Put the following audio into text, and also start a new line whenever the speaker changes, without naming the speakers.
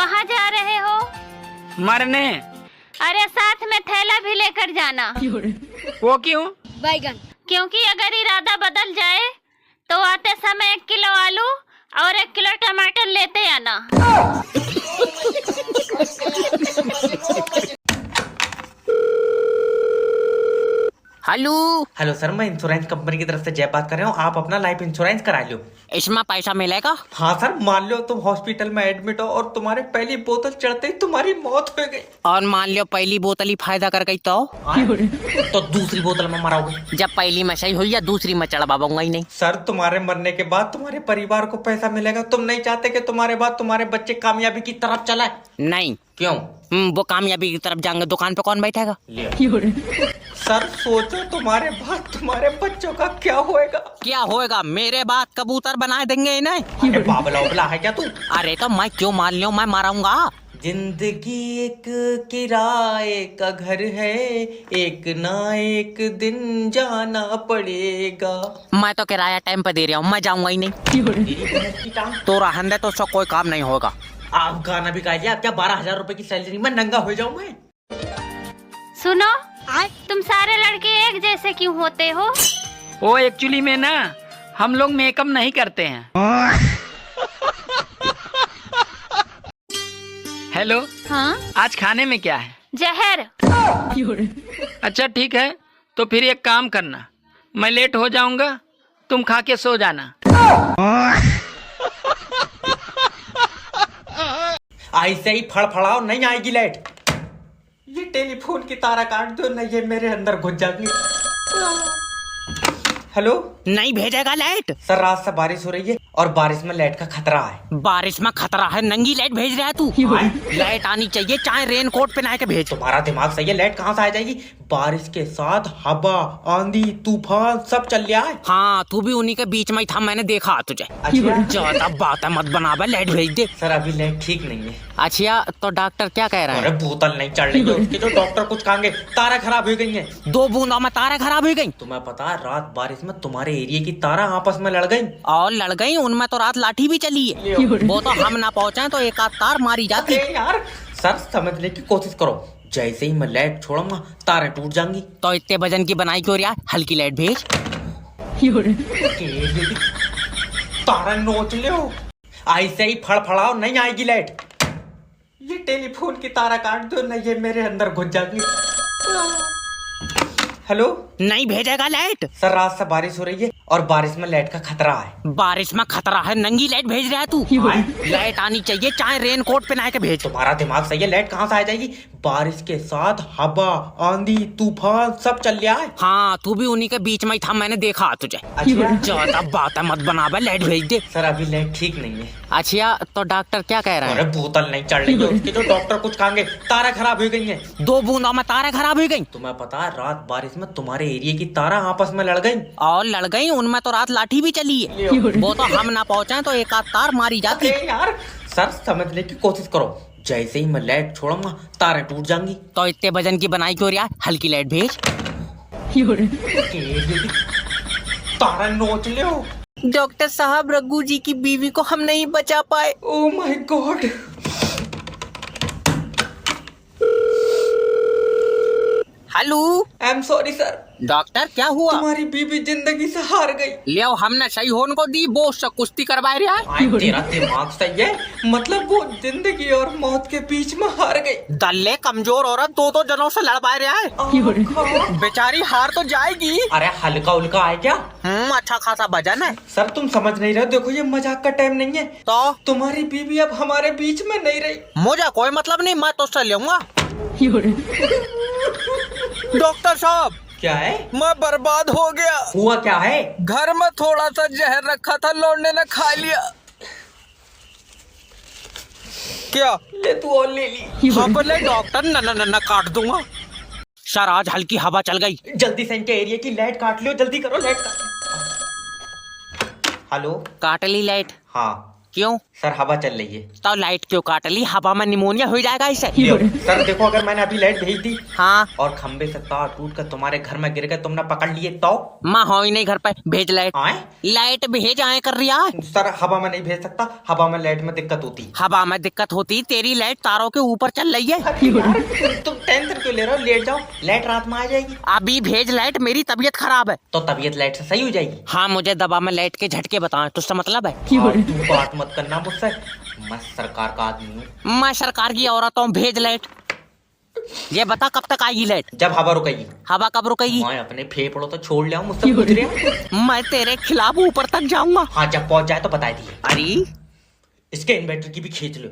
कहाँ जा रहे हो?
मरने।
अरे साथ में थैला भी लेकर जाना।
वो क्यों?
बैगन। क्योंकि अगर इरादा बदल जाए तो आते समय 1 किलो आलू और 1 किलो टमाटर लेते आना।
हेलो सर, मैं इंश्योरेंस कंपनी की तरफ से जय बात कर रहा हूँ। आप अपना लाइफ इंश्योरेंस करा लो।
इसमें पैसा मिलेगा?
हाँ सर, मान लो तुम हॉस्पिटल में एडमिट हो और तुम्हारे पहली बोतल चढ़ते ही तुम्हारी मौत हो गई,
और मान लो पहली बोतल ही फायदा कर गई
तो दूसरी बोतल में मराओगे।
जब पहली में सही हुई या दूसरी में चढ़वाऊंगा ही नहीं।
सर, तुम्हारे मरने के बाद तुम्हारे परिवार को पैसा मिलेगा। तुम नहीं चाहते कि तुम्हारे बाद तुम्हारे बच्चे कामयाबी की तरफ चलाए?
नहीं।
क्यों?
वो कामयाबी की तरफ जाएंगे, दुकान पे कौन बैठेगा?
सर सोचो, तुम्हारे बाद तुम्हारे बच्चों का क्या होएगा?
क्या होएगा? मेरे बाद कबूतर बना देंगे इन्हें।
अरे बाबला उबला है क्या तू?
अरे तो मैं क्यों मान लूं, मैं मारूंगा।
जिंदगी एक किराए का घर है, एक ना एक दिन जाना पड़ेगा।
मैं तो किराया टाइम पे दे रहा हूँ, मैं जाऊंगा ही नहीं। तो रहने दे, तो उसका कोई काम नहीं होगा।
आप गाना भी गा लिया। अब क्या 12,000 रुपए की सैलरी में नंगा हो जाऊं मैं?
सुनो, तुम सारे लड़के एक जैसे क्यों होते हो?
वो एक्चुअली में ना, हम लोग मेकअप नहीं करते हैं। हेलो।
हाँ?
आज खाने में क्या है?
जहर।
अच्छा ठीक है, तो फिर एक काम करना, मैं लेट हो जाऊंगा, तुम खा के सो जाना।
ऐसे ही फड़फड़ाओ, नहीं आएगी लाइट। ये टेलीफोन की तारा काट दो, नहीं ये मेरे अंदर घुस जाएगी। हेलो।
नहीं भेजेगा लाइट?
सर, रात से बारिश हो रही है और बारिश में लाइट का खतरा है।
बारिश में खतरा है, नंगी लाइट भेज रहा है तू? लाइट आनी चाहिए, चाहे रेन कोट पहना के भेज।
तुम्हारा दिमाग सही है, लाइट कहाँ से आ जाएगी? बारिश के साथ हवा, आंधी, तूफान सब चल रहा है।
हाँ, तू भी उन्हीं के बीच में ही था, मैंने देखा तुझे। ज्यादा बात मत बना, लाइट भेज दे।
सर, अभी लाइट ठीक नहीं है।
अच्छा, तो डॉक्टर क्या कह रहा है?
अरे बोतल नहीं चढ़ रही है उसकी, तो डॉक्टर कुछ कहेंगे। तारा खराब हो गई है।
2 बूंदों में तारा खराब हो गई।
तुम्हें पता है, रात बारिश में तुम्हारे एरिया की तारा आपस में लड़ गई।
और लड़ गई, उनमें तो रात लाठी भी चली है। वो तो हम ना पहुंचे तो एक आध तार मारी जाती।
यार सर, समझने की कोशिश करो। जैसे ही मैं लाइट छोड़ूंगा, तारे टूट जाएंगी।
तो इतने वजन की बनाई क्यों रहा? हल्की लाइट भेज।
तारा नोच लो। ऐसे ही फड़फड़ाओ, नहीं आएगी लाइट। ये टेलीफोन की तारा काट दो, नहीं ये मेरे अंदर घुस जाएगी। हेलो।
नहीं भेजेगा लाइट?
सर, रात से बारिश हो रही है और बारिश में लाइट का खतरा है।
बारिश में खतरा है, नंगी लाइट भेज रहा है तू? लाइट आनी चाहिए, चाहे रेन कोट पहना के भेज।
तुम्हारा दिमाग सही है, लाइट कहाँ से आ जाएगी? बारिश के साथ हवा, आंधी, तूफान सब चल रहा है।
हाँ, तू भी उन्हीं के बीच में ही था, मैंने देखा तुझे। ज्यादा बात मत बना, लाइट भेज दे।
सर, अभी लाइट ठीक नहीं है।
अच्छा, तो डॉक्टर क्या कह रहा है?
अरे बोतल नहीं चढ़ रही है उसकी, तो डॉक्टर कुछ कहेंगे। तारा खराब हो गई है।
2 बूंदों में तारा खराब हो गई।
तुम्हें पता है, रात बारिश में तुम्हारे एरिया की तारा आपस में लड़ गई।
और लड़ गई, उनमें तो रात लाठी भी चली है। वो तो हम ना पहुंचे तो एक आध तार मारी जाती।
यार सर, समझने की कोशिश करो। जैसे ही मैं लाइट छोड़ूंगा, तारे टूट जाएंगी।
तो इतने वजन की बनाई क्यों रहा? हल्की लाइट भेज।
तारा नोच लो।
डॉक्टर साहब, रघु जी की बीवी को हम नहीं बचा पाए।
Oh my God.
Hello.
I am sorry sir.
Doctor, क्या हुआ?
तुम्हारी बीवी जिंदगी से हार गई।
ले हमने सही होने को दी, वो उससे कुश्ती करवा रहा है।
तेरा दिमाग सही है, मतलब वो जिंदगी और मौत के बीच में हार गई।
दल्ले कमजोर औरत 2 जनों से लड़वा रहा है, बेचारी हार तो जाएगी।
अरे हल्का उल्का है क्या?
अच्छा खासा वजन है।
सर, तुम समझ नहीं रहे, देखो ये मजाक का टाइम नहीं है।
तो
तुम्हारी बीवी अब हमारे बीच में नहीं रही।
मुझे कोई मतलब नहीं, मैं तो उससे लूंगा। डॉक्टर साहब,
क्या है?
मैं बर्बाद हो गया।
हुआ क्या है?
घर में थोड़ा सा जहर रखा था, लौंडे ने खा लिया। क्या?
ले तू और ले ली।
हाँ बोले डॉक्टर, न काट दूंगा। सर, आज हल्की हवा चल गई।
जल्दी से इनके एरिया की लाइट काट लियो, जल्दी करो, लाइट काट। हेलो।
काट ली लाइट?
हाँ।
क्यों?
सर हवा चल रही है।
तो लाइट क्यों काट ली? हवा में निमोनिया हो जाएगा इसे।
लियो। सर देखो, अगर मैंने अभी लाइट भेज दी
हाँ,
और खंबे से तार टूट कर तुम्हारे घर में गिर गए, तुमने पकड़ लिए तो?
माँ हो ही नहीं घर पे, भेज लाइट।
आए?
लाइट भेज आए कर रही है।
सर हवा में नहीं भेज सकता, हवा में लाइट में दिक्कत होती।
हवा में दिक्कत होती, तेरी लाइट तारों के ऊपर चल रही है।
तुम टेंशन क्यों ले रहे हो? लेट जाओ, लाइट रात में आ जाएगी।
अभी भेज लाइट, मेरी तबीयत खराब है।
तो तबीयत लाइट से सही हो जाएगी।
हाँ, मुझे दबा में लाइट के झटके बताएं, तुझसे मतलब है?
तू बात मत करना मुझसे, मैं सरकार का आदमी हूँ।
मैं सरकार की औरत हूँ, भेज लाइट। ये बता कब तक आएगी लाइट?
जब हवा रुकेगी।
हवा कब रुकेगी?
मैं अपने फेफड़ों तो छोड़ लिया हूँ, मुझसे पूछ रहे हो?
मैं तेरे खिलाफ ऊपर तक जाऊंगा।
हाँ, जब पहुंच जाए तो बता दिए।
अरे
इसके इन्वर्टर की भी खींच लो।